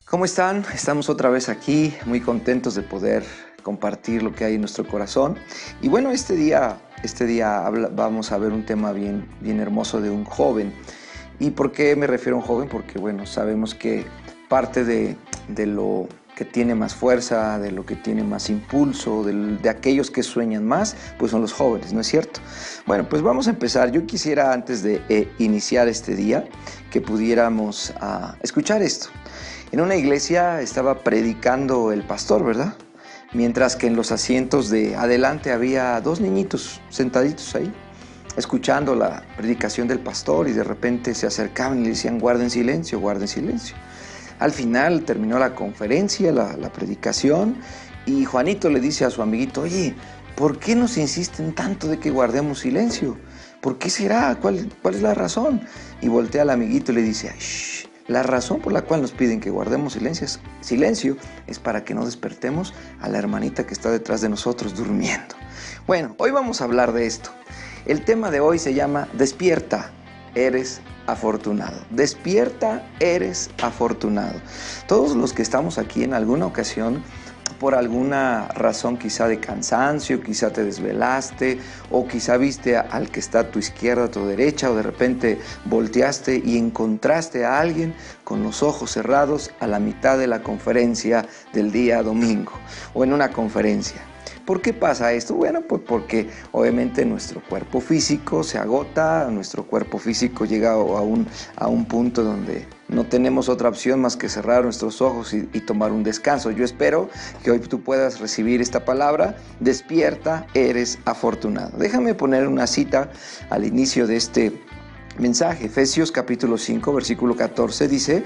¿Cómo están? Estamos otra vez aquí, muy contentos de poder compartir lo que hay en nuestro corazón. Y bueno, este día vamos a ver un tema bien hermoso de un joven. ¿Y por qué me refiero a un joven? Porque bueno, sabemos que parte de lo que tiene más fuerza, de lo que tiene más impulso, de aquellos que sueñan más, pues son los jóvenes, ¿no es cierto? Bueno, pues vamos a empezar. Yo quisiera, antes de iniciar este día, que pudiéramos escuchar esto. En una iglesia estaba predicando el pastor, ¿verdad? Mientras que en los asientos de adelante había dos niñitos sentaditos ahí, escuchando la predicación del pastor, y de repente se acercaban y le decían: guarden silencio, guarden silencio. Al final terminó la conferencia, la predicación, y Juanito le dice a su amiguito: oye, ¿por qué nos insisten tanto de que guardemos silencio? ¿Por qué será? ¿Cuál es la razón? Y voltea al amiguito y le dice: shh. La razón por la cual nos piden que guardemos silencio es para que no despertemos a la hermanita que está detrás de nosotros durmiendo. Bueno, hoy vamos a hablar de esto. El tema de hoy se llama Despierta, eres afortunado. Despierta, eres afortunado. Todos los que estamos aquí en alguna ocasión, por alguna razón, quizá de cansancio, quizá te desvelaste, o quizá viste al que está a tu izquierda, a tu derecha, o de repente volteaste y encontraste a alguien con los ojos cerrados a la mitad de la conferencia del día domingo, o en una conferencia. ¿Por qué pasa esto? Bueno, pues porque obviamente nuestro cuerpo físico se agota, nuestro cuerpo físico llega a un punto donde no tenemos otra opción más que cerrar nuestros ojos y tomar un descanso. Yo espero que hoy tú puedas recibir esta palabra: despierta, eres afortunado. Déjame poner una cita al inicio de este mensaje. Efesios capítulo 5, versículo 14 dice: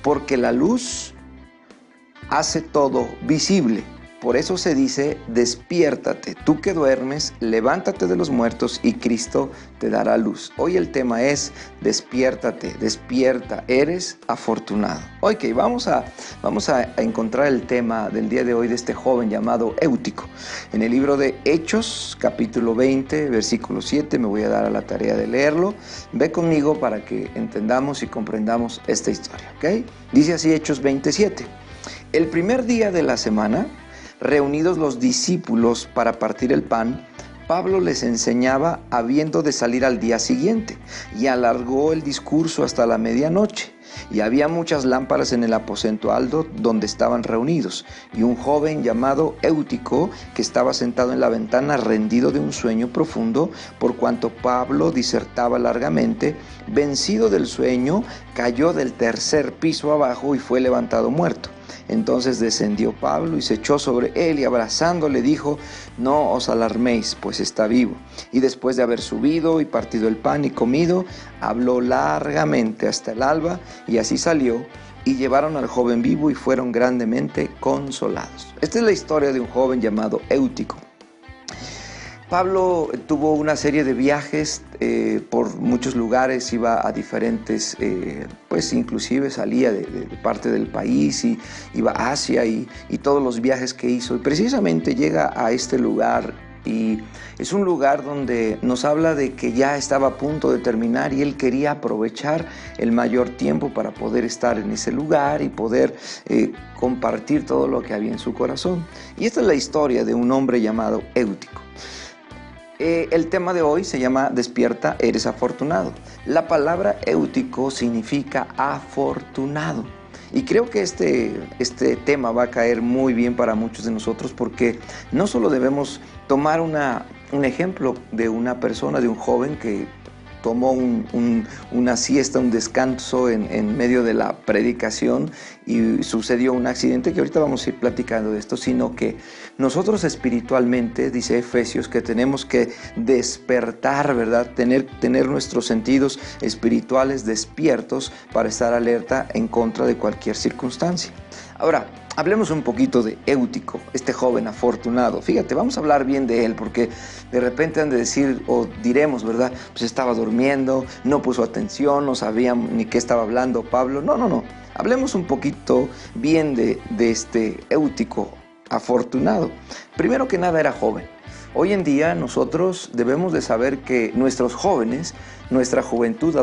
porque la luz hace todo visible. Por eso se dice: despiértate, tú que duermes, levántate de los muertos y Cristo te dará luz. Hoy el tema es: despiértate, despierta, eres afortunado. Ok, vamos a encontrar el tema del día de hoy de este joven llamado Eutico. En el libro de Hechos, capítulo 20, versículo 7, me voy a dar a la tarea de leerlo. Ve conmigo para que entendamos y comprendamos esta historia, ¿ok? Dice así Hechos 27. El primer día de la semana, reunidos los discípulos para partir el pan, Pablo les enseñaba habiendo de salir al día siguiente, y alargó el discurso hasta la medianoche. Y había muchas lámparas en el aposento alto donde estaban reunidos, y un joven llamado Eutico, que estaba sentado en la ventana rendido de un sueño profundo, por cuanto Pablo disertaba largamente, vencido del sueño, cayó del tercer piso abajo y fue levantado muerto. Entonces descendió Pablo y se echó sobre él, y abrazándole dijo: no os alarméis, pues está vivo. Y después de haber subido y partido el pan y comido, habló largamente hasta el alba, y así salió, y llevaron al joven vivo y fueron grandemente consolados. Esta es la historia de un joven llamado Eutico. Pablo tuvo una serie de viajes por muchos lugares, iba a diferentes, pues inclusive salía de parte del país, y iba a Asia, y todos los viajes que hizo. Y precisamente llega a este lugar, y es un lugar donde nos habla de que ya estaba a punto de terminar, y él quería aprovechar el mayor tiempo para poder estar en ese lugar y poder compartir todo lo que había en su corazón. Y esta es la historia de un hombre llamado Eutico. El tema de hoy se llama Despierta, eres afortunado. La palabra Eutico significa afortunado. Y creo que este tema va a caer muy bien para muchos de nosotros, porque no solo debemos tomar un ejemplo de una persona, de un joven que tomó una siesta, un descanso en medio de la predicación, y sucedió un accidente, que ahorita vamos a ir platicando de esto, sino que nosotros espiritualmente, dice Efesios, que tenemos que despertar, ¿verdad? Tener nuestros sentidos espirituales despiertos para estar alerta en contra de cualquier circunstancia. Ahora, hablemos un poquito de Eutico, este joven afortunado. Fíjate, vamos a hablar bien de él, porque de repente han de decir, o diremos, ¿verdad? Pues estaba durmiendo, no puso atención, no sabía ni qué estaba hablando Pablo. No. Hablemos un poquito bien de este Eutico afortunado. Primero que nada, era joven. Hoy en día nosotros debemos de saber que nuestros jóvenes, nuestra juventud,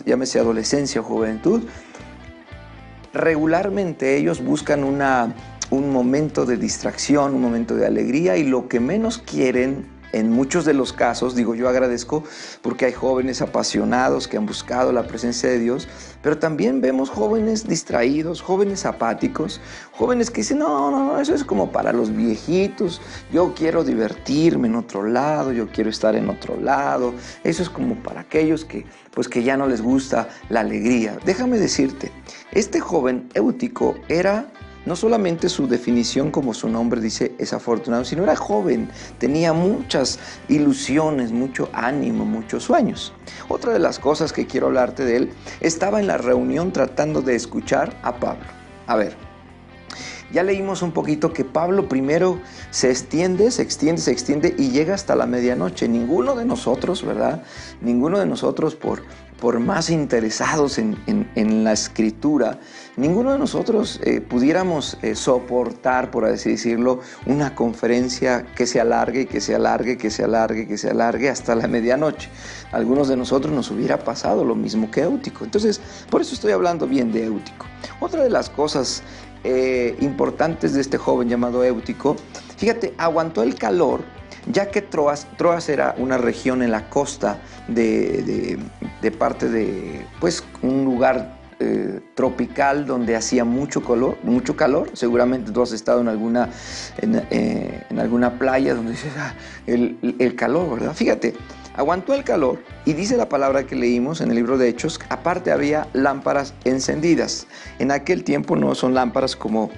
llámese adolescencia o juventud, regularmente ellos buscan un momento de distracción, un momento de alegría, y lo que menos quieren, en muchos de los casos, digo, yo agradezco porque hay jóvenes apasionados que han buscado la presencia de Dios, pero también vemos jóvenes distraídos, jóvenes apáticos, jóvenes que dicen, no, eso es como para los viejitos, yo quiero divertirme en otro lado, yo quiero estar en otro lado, eso es como para aquellos que ya no les gusta la alegría. Déjame decirte, este joven Eutico era... No solamente su definición, como su nombre dice, es afortunado, sino era joven, tenía muchas ilusiones, mucho ánimo, muchos sueños. Otra de las cosas que quiero hablarte de él, estaba en la reunión tratando de escuchar a Pablo. A ver, ya leímos un poquito que Pablo primero se extiende y llega hasta la medianoche. Ninguno de nosotros, ¿verdad? Ninguno de nosotros, por más interesados en la escritura, ninguno de nosotros pudiéramos soportar, por así decirlo, una conferencia que se alargue, que se alargue, que se alargue, que se alargue hasta la medianoche. A algunos de nosotros nos hubiera pasado lo mismo que Eutico. Entonces, por eso estoy hablando bien de Eutico. Otra de las cosas importantes de este joven llamado Eutico, fíjate, aguantó el calor, ya que Troas era una región en la costa de parte de, pues, un lugar tropical donde hacía mucho calor. Seguramente tú has estado en alguna playa donde dices, el calor, ¿verdad? Fíjate, aguantó el calor, y dice la palabra que leímos en el libro de Hechos, aparte había lámparas encendidas. En aquel tiempo no son lámparas como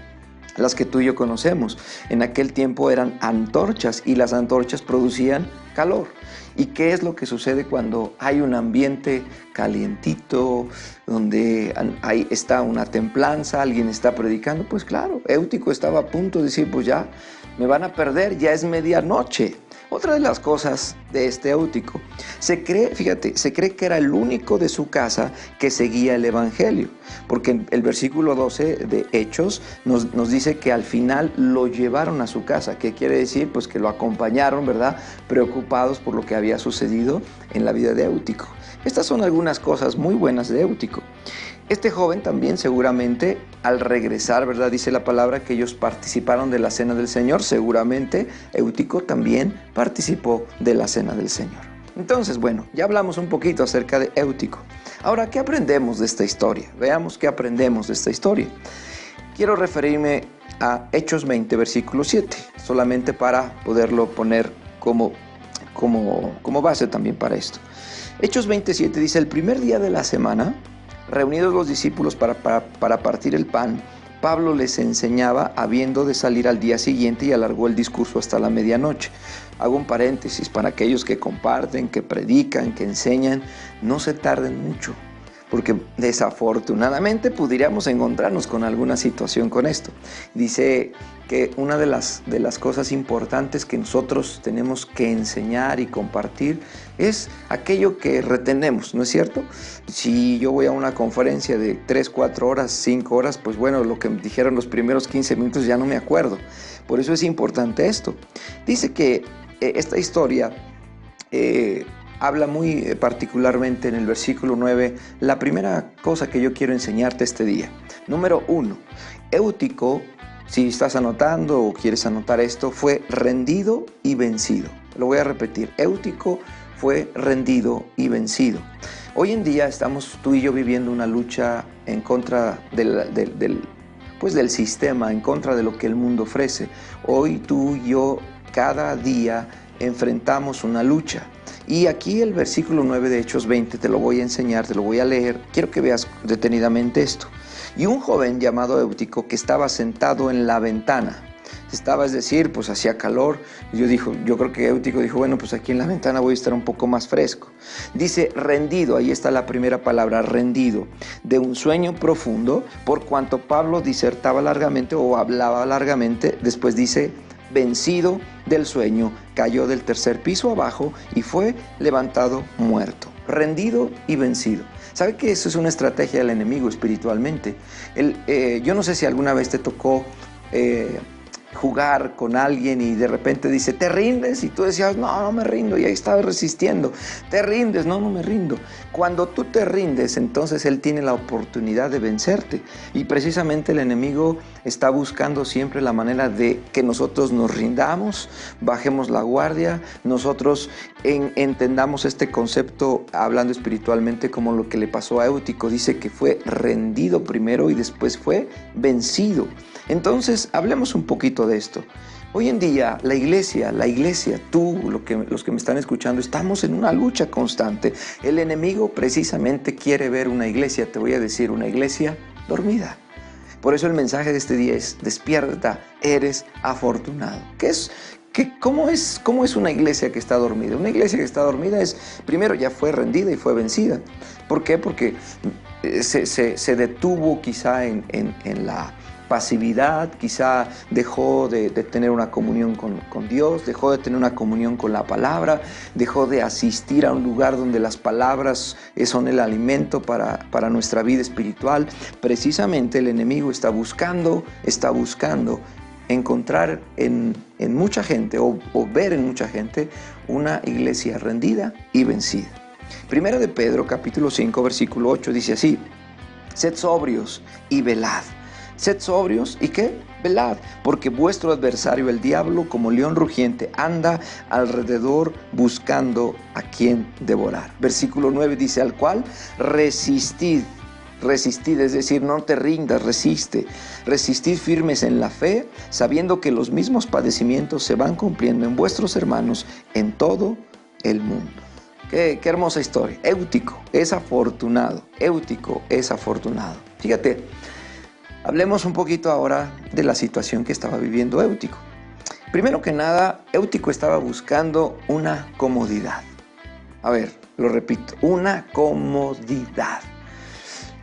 las que tú y yo conocemos. En aquel tiempo eran antorchas, y las antorchas producían calor. ¿Y qué es lo que sucede cuando hay un ambiente calientito, donde ahí está una templanza, alguien está predicando? Pues claro, Eutico estaba a punto de decir, pues ya me van a perder, ya es medianoche. Otra de las cosas de este Eutico, se cree que era el único de su casa que seguía el Evangelio, porque el versículo 12 de Hechos nos dice que al final lo llevaron a su casa. ¿Qué quiere decir? Pues que lo acompañaron, ¿verdad? Preocupados por lo que había sucedido en la vida de Eutico. Estas son algunas cosas muy buenas de Eutico. Este joven también seguramente al regresar, ¿verdad? Dice la palabra que ellos participaron de la cena del Señor. Seguramente Eutico también participó de la cena del Señor. Entonces, bueno, ya hablamos un poquito acerca de Eutico. Ahora, ¿qué aprendemos de esta historia? Veamos qué aprendemos de esta historia. Quiero referirme a Hechos 20, versículo 7, solamente para poderlo poner como base también para esto. Hechos 27 dice, el primer día de la semana, reunidos los discípulos para partir el pan, Pablo les enseñaba habiendo de salir al día siguiente, y alargó el discurso hasta la medianoche. Hago un paréntesis para aquellos que comparten, que predican, que enseñan, no se tarden mucho, porque desafortunadamente pudiéramos encontrarnos con alguna situación con esto. Dice que una de las cosas importantes que nosotros tenemos que enseñar y compartir es aquello que retenemos, ¿no es cierto? Si yo voy a una conferencia de 3, 4 horas, 5 horas, pues bueno, lo que me dijeron los primeros 15 minutos ya no me acuerdo. Por eso es importante esto. Dice que esta historia habla muy particularmente en el versículo 9, la primera cosa que yo quiero enseñarte este día. Número 1, Eutico, si estás anotando o quieres anotar esto, fue rendido y vencido. Lo voy a repetir, Eutico fue rendido y vencido. Hoy en día estamos tú y yo viviendo una lucha en contra del sistema, en contra de lo que el mundo ofrece. Hoy tú y yo cada día enfrentamos una lucha. Y aquí el versículo 9 de Hechos 20 te lo voy a enseñar, te lo voy a leer. Quiero que veas detenidamente esto. Y un joven llamado Eutico que estaba sentado en la ventana. Es decir, pues hacía calor. Yo creo que Eutico dijo, bueno, pues aquí en la ventana voy a estar un poco más fresco. Dice rendido, ahí está la primera palabra, rendido, de un sueño profundo, por cuanto Pablo disertaba largamente o hablaba largamente. Después dice vencido del sueño, cayó del tercer piso abajo y fue levantado muerto. Rendido y vencido. ¿Sabe que eso es una estrategia del enemigo espiritualmente? Yo no sé si alguna vez te tocó jugar con alguien y de repente dice, ¿te rindes? Y tú decías, no, no me rindo, y ahí estabas resistiendo. ¿Te rindes? No, no me rindo. Cuando tú te rindes, entonces él tiene la oportunidad de vencerte. Y precisamente el enemigo está buscando siempre la manera de que nosotros nos rindamos, bajemos la guardia, nosotros entendamos este concepto, hablando espiritualmente, como lo que le pasó a Éutico. Dice que fue rendido primero y después fue vencido. Entonces, hablemos un poquito de esto. Hoy en día, la iglesia, tú, los que me están escuchando, estamos en una lucha constante. El enemigo precisamente quiere ver una iglesia, te voy a decir, una iglesia dormida. Por eso el mensaje de este día es, despierta, eres afortunado. ¿Cómo es una iglesia que está dormida? Una iglesia que está dormida primero ya fue rendida y fue vencida. ¿Por qué? Porque se detuvo quizá en la pasividad, quizá dejó de tener una comunión con Dios, dejó de tener una comunión con la palabra, dejó de asistir a un lugar donde las palabras son el alimento para nuestra vida espiritual. Precisamente el enemigo está buscando encontrar en mucha gente o ver en mucha gente una iglesia rendida y vencida. Primera de Pedro, capítulo 5, versículo 8, dice así: sed sobrios y velad. Sed sobrios y ¿qué? Velad, porque vuestro adversario el diablo, como león rugiente, anda alrededor buscando a quien devorar. Versículo 9 dice: al cual resistid, es decir, no te rindas, resistid firmes en la fe, sabiendo que los mismos padecimientos se van cumpliendo en vuestros hermanos en todo el mundo. Qué hermosa historia. Éutico es afortunado. Fíjate, hablemos un poquito ahora de la situación que estaba viviendo Éutico. Primero que nada, Éutico estaba buscando una comodidad. A ver, lo repito, una comodidad.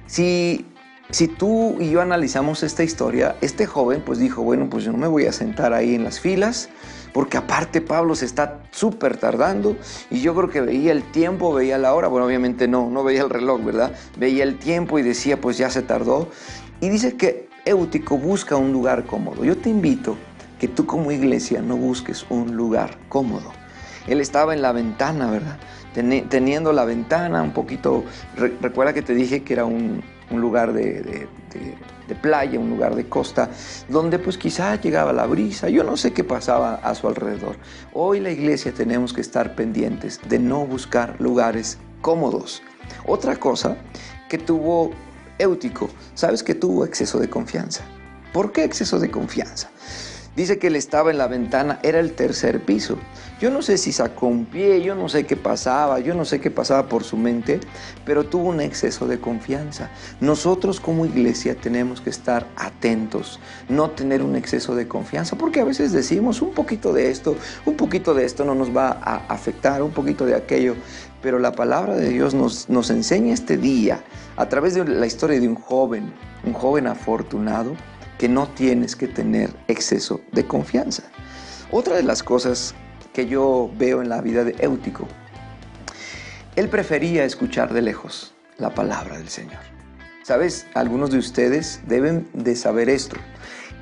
Si tú y yo analizamos esta historia, este joven pues dijo, bueno, pues yo no me voy a sentar ahí en las filas, porque aparte Pablo se está súper tardando, y yo creo que veía el tiempo, veía la hora, bueno, obviamente no veía el reloj, ¿verdad? Veía el tiempo y decía, pues ya se tardó. Y dice que Éutico busca un lugar cómodo. Yo te invito que tú como iglesia no busques un lugar cómodo. Él estaba en la ventana, ¿verdad? Teniendo la ventana un poquito, recuerda que te dije que era un lugar de playa, un lugar de costa, donde pues quizá llegaba la brisa, yo no sé qué pasaba a su alrededor. Hoy la iglesia tenemos que estar pendientes de no buscar lugares cómodos. Otra cosa que tuvo Éutico, ¿sabes que tuvo exceso de confianza? ¿Por qué exceso de confianza? Dice que él estaba en la ventana, era el tercer piso. Yo no sé si sacó un pie, yo no sé qué pasaba por su mente, pero tuvo un exceso de confianza. Nosotros como iglesia tenemos que estar atentos, no tener un exceso de confianza, porque a veces decimos un poquito de esto no nos va a afectar, un poquito de aquello, pero la palabra de Dios nos enseña este día, a través de la historia de un joven afortunado, que no tienes que tener exceso de confianza. Otra de las cosas que yo veo en la vida de Éutico, él prefería escuchar de lejos la palabra del Señor. ¿Sabes? Algunos de ustedes deben de saber esto.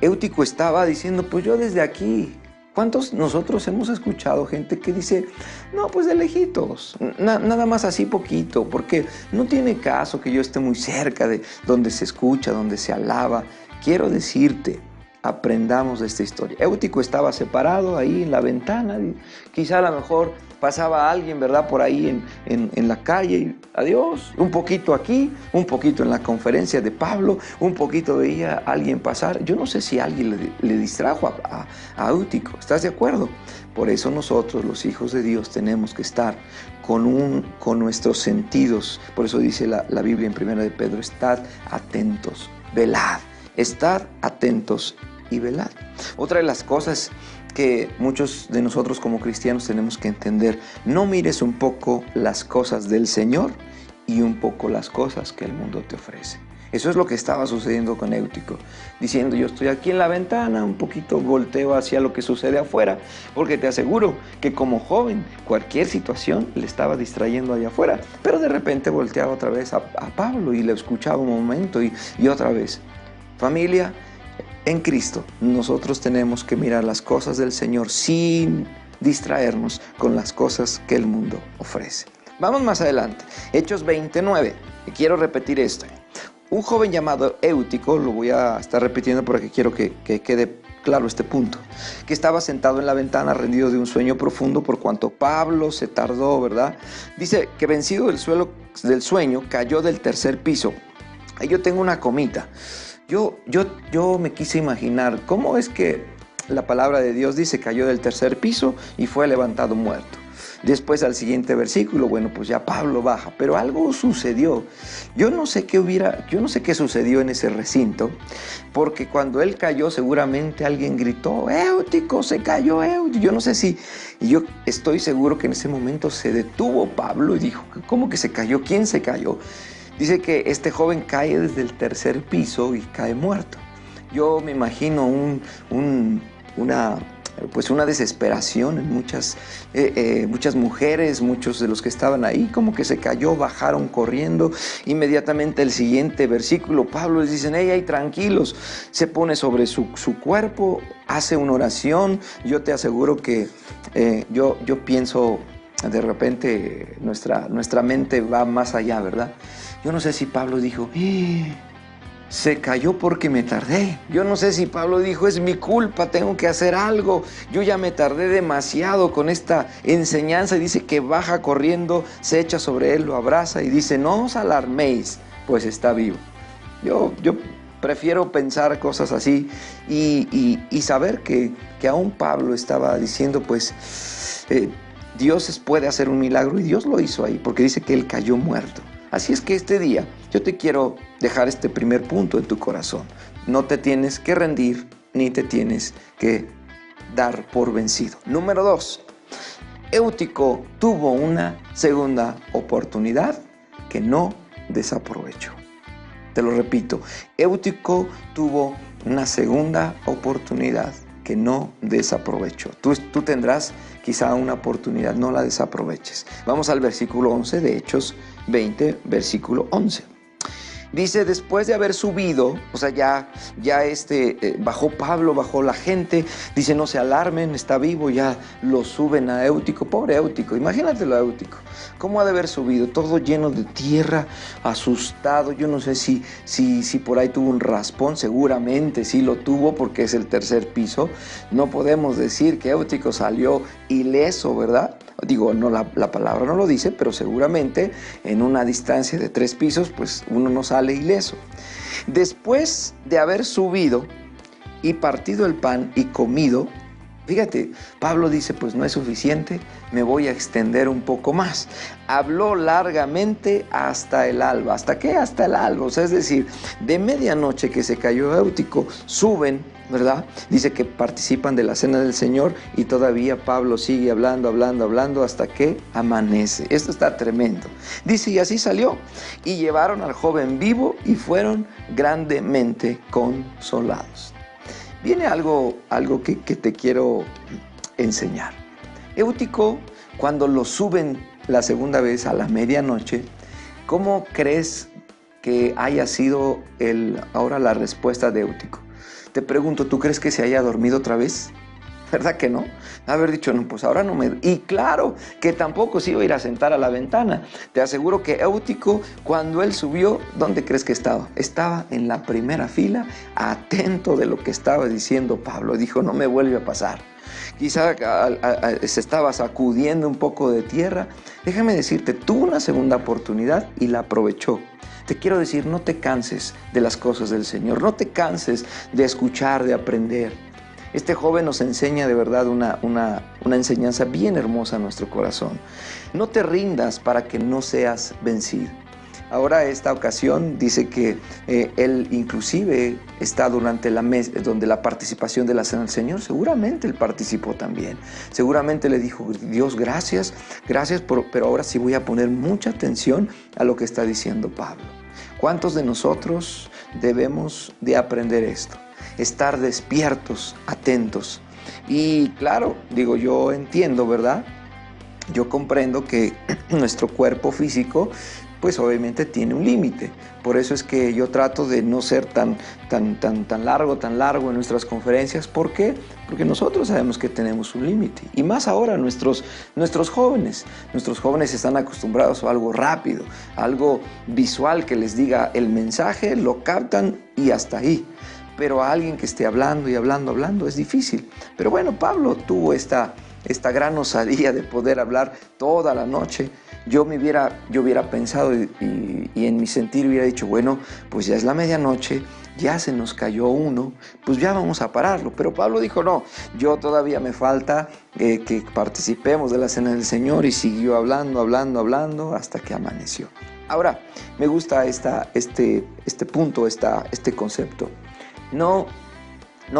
Éutico estaba diciendo, pues yo desde aquí. ¿Cuántos nosotros hemos escuchado gente que dice, no, pues de lejitos, nada más así poquito, porque no tiene caso que yo esté muy cerca de donde se escucha, donde se alaba? Quiero decirte, aprendamos de esta historia. Éutico estaba separado ahí en la ventana, y quizá a lo mejor pasaba alguien, ¿verdad?, por ahí en la calle, y adiós, un poquito aquí, un poquito en la conferencia de Pablo, un poquito veía a alguien pasar. Yo no sé si alguien le distrajo a Éutico, ¿estás de acuerdo? Por eso nosotros, los hijos de Dios, tenemos que estar con nuestros sentidos. Por eso dice la Biblia en 1 de Pedro, estad atentos, velad. Estad atentos y velad. Otra de las cosas que muchos de nosotros como cristianos tenemos que entender, no mires un poco las cosas del Señor y un poco las cosas que el mundo te ofrece. Eso es lo que estaba sucediendo con Éutico, diciendo, yo estoy aquí en la ventana, un poquito volteo hacia lo que sucede afuera, porque te aseguro que como joven cualquier situación le estaba distrayendo allá afuera, pero de repente volteaba otra vez a Pablo y le escuchaba un momento y otra vez. Familia, en Cristo, nosotros tenemos que mirar las cosas del Señor sin distraernos con las cosas que el mundo ofrece. Vamos más adelante, Hechos 29, y quiero repetir esto. Un joven llamado Eutico, lo voy a estar repitiendo porque quiero que quede claro este punto, que estaba sentado en la ventana rendido de un sueño profundo por cuanto Pablo se tardó, ¿verdad? Dice que vencido del sueño, cayó del tercer piso. Ahí yo tengo una comita. Yo me quise imaginar cómo es que la palabra de Dios dice cayó del tercer piso y fue levantado muerto. Después al siguiente versículo, bueno, pues ya Pablo baja, pero algo sucedió. Yo no sé qué sucedió en ese recinto, porque cuando él cayó seguramente alguien gritó, Eutico, se cayó Eutico. Yo no sé si, yo estoy seguro que en ese momento se detuvo Pablo y dijo, ¿cómo que se cayó? ¿Quién se cayó? Dice que este joven cae desde el tercer piso y cae muerto. Yo me imagino una desesperación en muchas mujeres, muchos de los que estaban ahí, como que se cayó, bajaron corriendo. Inmediatamente el siguiente versículo, Pablo les dice, hey, tranquilos, se pone sobre su cuerpo, hace una oración. Yo te aseguro que yo pienso, de repente nuestra mente va más allá, ¿verdad? Yo no sé si Pablo dijo, se cayó porque me tardé. Yo no sé si Pablo dijo, es mi culpa, tengo que hacer algo. Yo ya me tardé demasiado con esta enseñanza. Y dice que baja corriendo, se echa sobre él, lo abraza y dice, no os alarméis, pues está vivo. Yo prefiero pensar cosas así y saber que aún Pablo estaba diciendo, pues Dios puede hacer un milagro, y Dios lo hizo ahí, porque dice que él cayó muerto. Así es que este día yo te quiero dejar este primer punto en tu corazón. No te tienes que rendir ni te tienes que dar por vencido. Número 2. Eutico tuvo una segunda oportunidad que no desaprovechó. Te lo repito, Eutico tuvo una segunda oportunidad que no desaprovechó. Tú tendrás quizá una oportunidad, no la desaproveches. Vamos al versículo 11 de Hechos 20, versículo 11. Dice, después de haber subido, o sea, bajó Pablo, bajó la gente, dice, no se alarmen, está vivo, ya lo suben a Eutico, pobre Eutico, imagínatelo a Eutico, ¿cómo ha de haber subido? Todo lleno de tierra, asustado, yo no sé si por ahí tuvo un raspón, seguramente sí lo tuvo porque es el tercer piso, no podemos decir que Eutico salió ileso, ¿verdad? Digo, no, la palabra no lo dice, pero seguramente en una distancia de 3 pisos, pues uno no sale ileso. Después de haber subido y partido el pan y comido, fíjate, Pablo dice, pues no es suficiente, me voy a extender un poco más. Habló largamente hasta el alba. ¿Hasta qué? Hasta el alba. O sea, es decir, de medianoche que se cayó Eutico, suben, ¿verdad? Dice que participan de la cena del Señor y todavía Pablo sigue hablando hasta que amanece. Esto está tremendo. Dice, y así salió. Y llevaron al joven vivo y fueron grandemente consolados. Viene algo que te quiero enseñar. Eutico, cuando lo suben la segunda vez a la medianoche, ¿cómo crees que haya sido ahora la respuesta de Eutico? Te pregunto, ¿tú crees que se haya dormido otra vez? ¿Verdad que no? Haber dicho, no, pues ahora no me... Y claro, que tampoco se iba a ir a sentar a la ventana. Te aseguro que Eutico, cuando él subió, ¿dónde crees que estaba? Estaba en la primera fila, atento de lo que estaba diciendo Pablo. Dijo, no me vuelve a pasar. Quizá se estaba sacudiendo un poco de tierra. Déjame decirte, tuvo una segunda oportunidad y la aprovechó. Te quiero decir, no te canses de las cosas del Señor, no te canses de escuchar, de aprender. Este joven nos enseña de verdad una enseñanza bien hermosa a nuestro corazón. No te rindas para que no seas vencido. Ahora esta ocasión dice que él inclusive está durante donde la participación de la cena del Señor. Seguramente él participó también. Seguramente le dijo, Dios, gracias, pero ahora sí voy a poner mucha atención a lo que está diciendo Pablo. ¿Cuántos de nosotros debemos de aprender esto? Estar despiertos, atentos. Y claro, digo, yo entiendo, ¿verdad? Yo comprendo que nuestro cuerpo físico pues obviamente tiene un límite. Por eso es que yo trato de no ser tan largo en nuestras conferencias. ¿Por qué? Porque nosotros sabemos que tenemos un límite. Y más ahora nuestros jóvenes. Nuestros jóvenes están acostumbrados a algo rápido, algo visual que les diga el mensaje, lo captan y hasta ahí. Pero a alguien que esté hablando y hablando es difícil. Pero bueno, Pablo tuvo esta gran osadía de poder hablar toda la noche. Yo hubiera pensado y en mi sentir hubiera dicho, bueno, pues ya es la medianoche, ya se nos cayó uno, pues ya vamos a pararlo. Pero Pablo dijo, no, yo todavía me falta que participemos de la cena del Señor, y siguió hablando hasta que amaneció. Ahora, me gusta este punto, este concepto. No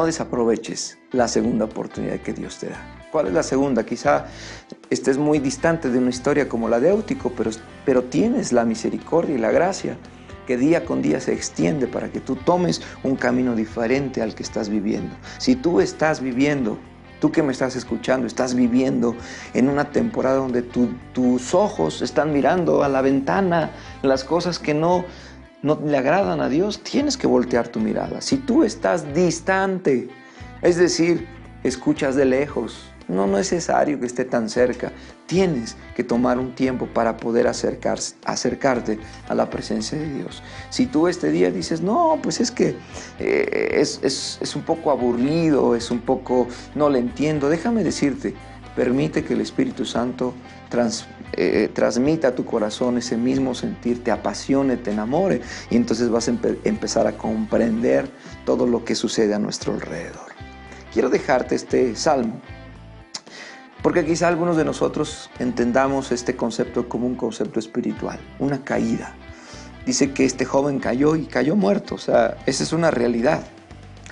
desaproveches la segunda oportunidad que Dios te da. ¿Cuál es la segunda? Quizá estés muy distante de una historia como la de Éutico, pero tienes la misericordia y la gracia que día con día se extiende para que tú tomes un camino diferente al que estás viviendo. Si tú estás viviendo, tú que me estás escuchando, estás viviendo en una temporada donde tus ojos están mirando a la ventana las cosas que no le agradan a Dios, tienes que voltear tu mirada. Si tú estás distante, es decir, escuchas de lejos, no es necesario que esté tan cerca. Tienes que tomar un tiempo para poder acercarte a la presencia de Dios. Si tú este día dices, no, pues es que es un poco aburrido, no le entiendo, déjame decirte, permite que el Espíritu Santo transmita a tu corazón ese mismo sentir, te apasione, te enamore, y entonces vas a empezar a comprender todo lo que sucede a nuestro alrededor. Quiero dejarte este salmo, porque quizá algunos de nosotros entendamos este concepto como un concepto espiritual, una caída. Dice que este joven cayó y cayó muerto, o sea, esa es una realidad.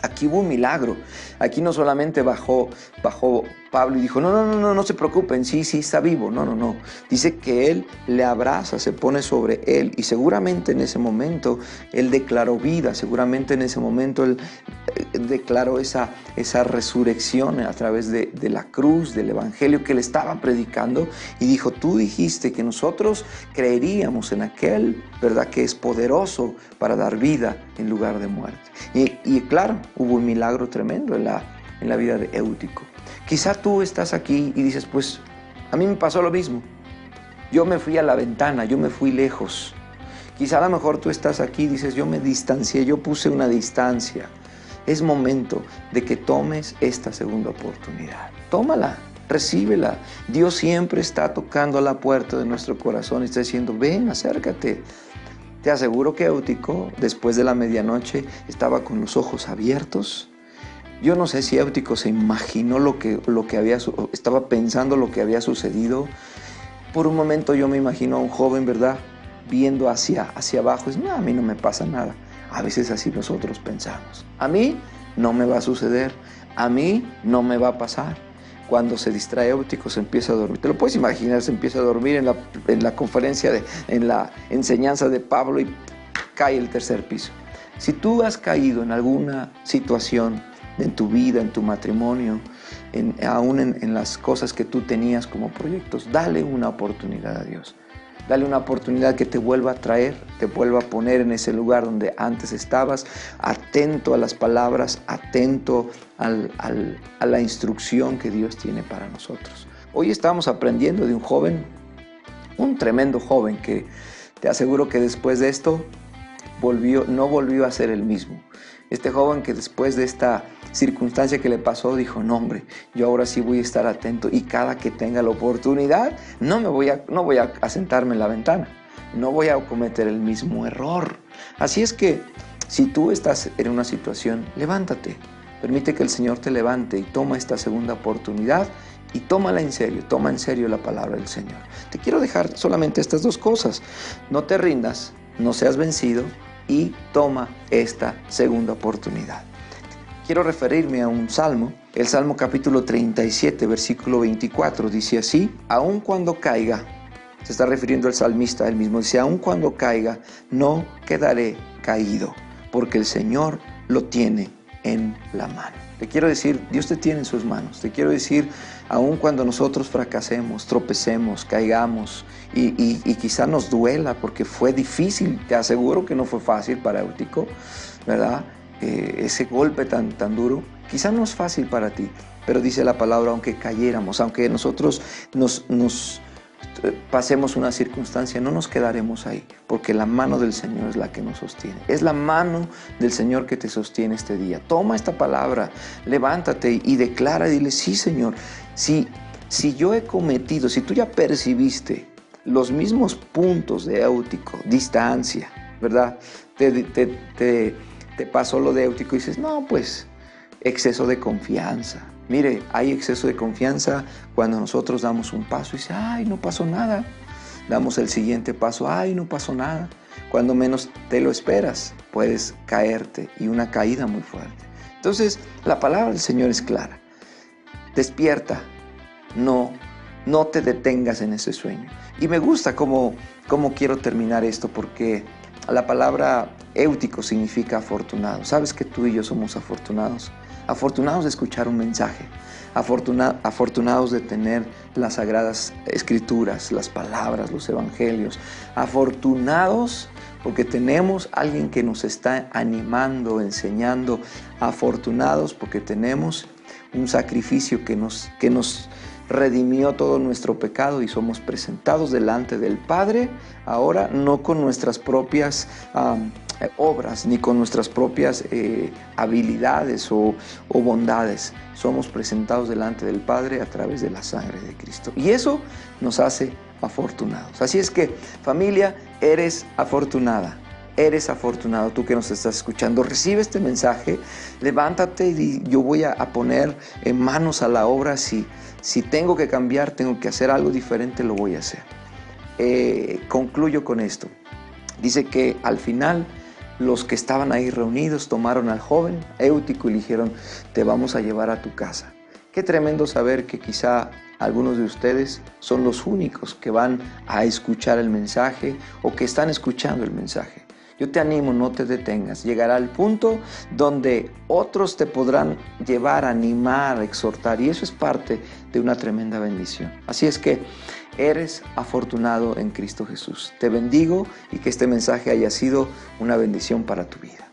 Aquí hubo un milagro. Aquí no solamente bajó Pablo y dijo, no se preocupen, sí, está vivo. No. Dice que él le abraza, se pone sobre él, y seguramente en ese momento él declaró vida, seguramente en ese momento él declaró esa resurrección a través de la cruz, del evangelio que él estaba predicando, y dijo, tú dijiste que nosotros creeríamos en aquel, ¿verdad?, que es poderoso para dar vida en lugar de muerte. Y claro, hubo un milagro tremendo en la vida de Éutico. Quizá tú estás aquí y dices, pues a mí me pasó lo mismo. Yo me fui a la ventana, yo me fui lejos. Quizá a lo mejor tú estás aquí y dices, yo me distancié, yo puse una distancia. Es momento de que tomes esta segunda oportunidad. Tómala, recíbela. Dios siempre está tocando a la puerta de nuestro corazón y está diciendo, ven, acércate. Te aseguro que Éutico, después de la medianoche, estaba con los ojos abiertos. Yo no sé si Éutico se imaginó estaba pensando lo que había sucedido. Por un momento yo me imagino a un joven, ¿verdad?, viendo hacia abajo. No, a mí no me pasa nada. A veces así nosotros pensamos. A mí no me va a suceder. A mí no me va a pasar. Cuando se distrae Éutico se empieza a dormir. Te lo puedes imaginar, se empieza a dormir en la conferencia, en la enseñanza de Pablo, y cae el tercer piso. Si tú has caído en alguna situación en tu vida, en tu matrimonio, aún en las cosas que tú tenías como proyectos, dale una oportunidad a Dios. Dale una oportunidad que te vuelva a traer, te vuelva a poner en ese lugar donde antes estabas, atento a las palabras, atento a la instrucción que Dios tiene para nosotros. Hoy estamos aprendiendo de un joven, un tremendo joven, que te aseguro que después de esto no volvió a ser el mismo. Este joven que después de esta circunstancia que le pasó dijo, no hombre, yo ahora sí voy a estar atento, y cada que tenga la oportunidad no voy a sentarme en la ventana, no voy a cometer el mismo error. Así es que si tú estás en una situación, levántate, permite que el Señor te levante y toma esta segunda oportunidad y tómala en serio, toma en serio la palabra del Señor. Te quiero dejar solamente estas dos cosas: no te rindas, no seas vencido, y toma esta segunda oportunidad. Quiero referirme a un salmo, el Salmo capítulo 37, versículo 24, dice así: aun cuando caiga, se está refiriendo al salmista, él mismo dice, aun cuando caiga, no quedaré caído, porque el Señor lo tiene en la mano. Te quiero decir, Dios te tiene en sus manos. Te quiero decir, aun cuando nosotros fracasemos, tropecemos, caigamos y quizá nos duela porque fue difícil, te aseguro que no fue fácil para Eutico, ¿verdad? Ese golpe tan duro, quizá no es fácil para ti, pero dice la palabra, aunque cayéramos, aunque nosotros nos pasemos una circunstancia, no nos quedaremos ahí, porque la mano del Señor es la que nos sostiene. Es la mano del Señor que te sostiene este día. Toma esta palabra, levántate y declara, dile, sí, Señor, si yo he cometido, si tú ya percibiste los mismos puntos de Eutico, distancia, ¿verdad? Te pasó lo de Eutico y dices, no, pues, exceso de confianza. Mire, hay exceso de confianza cuando nosotros damos un paso y dice, ay, no pasó nada. Damos el siguiente paso, ay, no pasó nada. Cuando menos te lo esperas, puedes caerte y una caída muy fuerte. Entonces, la palabra del Señor es clara. Despierta, no te detengas en ese sueño. Y me gusta cómo quiero terminar esto, porque la palabra Eutico significa afortunado. ¿Sabes que tú y yo somos afortunados? Afortunados de escuchar un mensaje, afortunados de tener las sagradas escrituras, las palabras, los evangelios, afortunados porque tenemos a alguien que nos está animando, enseñando, afortunados porque tenemos un sacrificio que nos redimió todo nuestro pecado y somos presentados delante del Padre, ahora no con nuestras propias obras, ni con nuestras propias habilidades o bondades. Somos presentados delante del Padre a través de la sangre de Cristo. Y eso nos hace afortunados. Así es que, familia, eres afortunada. Eres afortunado, tú que nos estás escuchando. Recibe este mensaje, levántate y yo voy a poner en manos a la obra. Si tengo que cambiar, tengo que hacer algo diferente, lo voy a hacer. Concluyo con esto. Dice que al final los que estaban ahí reunidos tomaron al joven Eutico y le dijeron, te vamos a llevar a tu casa. Qué tremendo saber que quizá algunos de ustedes son los únicos que van a escuchar el mensaje o que están escuchando el mensaje. Yo te animo, no te detengas. Llegará el punto donde otros te podrán llevar, animar, exhortar, y eso es parte de una tremenda bendición. Así es que eres afortunado en Cristo Jesús. Te bendigo y que este mensaje haya sido una bendición para tu vida.